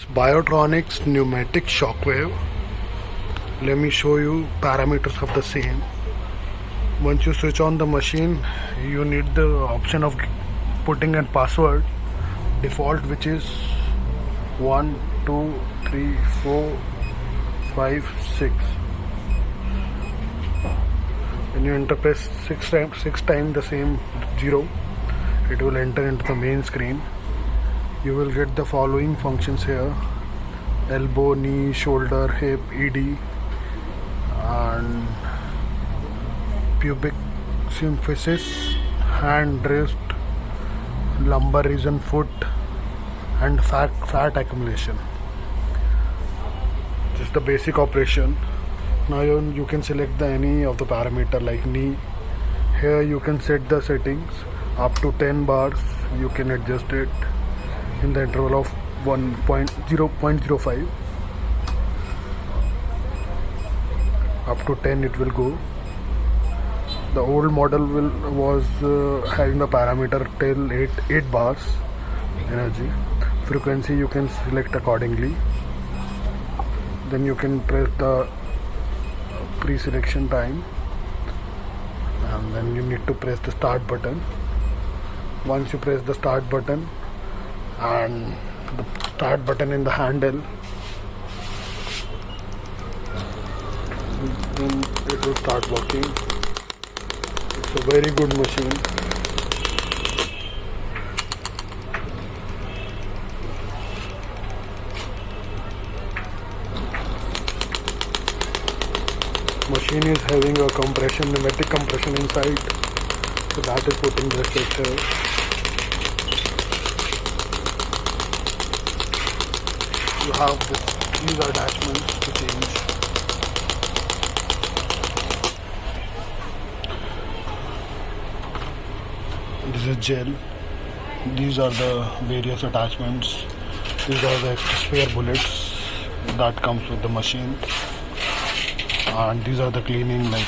Biotronix Pneumatic Shockwave. Let me show you parameters of the same. Once you switch on the machine, you need the option of putting a password default, which is 1 2 3 4 5 6. When you enter press six times the same 0, it will enter into the main screen. You will get the following functions here: elbow, knee, shoulder, hip, ED, and pubic symphysis, hand, wrist, lumbar region, foot, and fat accumulation. This is the basic operation. Now you can select any of the parameter like knee. Here you can set the settings up to 10 bars. You can adjust it in the interval of 0.05. Up to 10 it will go. The old model was having the parameter till 8 bars energy. Frequency you can select accordingly. Then you can press the pre-selection time, and then you need to press the start button. Once you press the start button and the start button in the handle, then it will start working. It's a very good machine. Machine is having a compression, pneumatic compression inside, so that is putting the structure. You have these attachments to change. This is gel. These are the various attachments. These are the spare bullets that comes with the machine. And these are the cleaning, like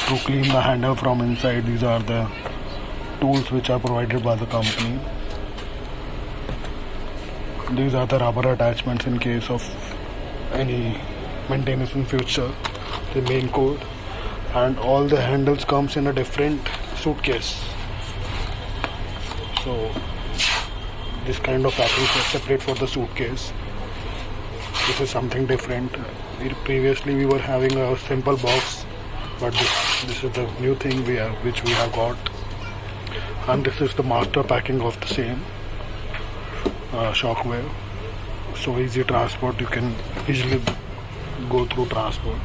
to clean the handle from inside. These are the tools which are provided by the company. These are the rubber attachments in case of any maintenance in future. The main code, and all the handles comes in a different suitcase. So this kind of package is separate for the suitcase. This is something different. Previously we were having a simple box, but this is the new thing which we have got, and this is the master packing of the same shockwave. So easy transport, you can easily go through transport.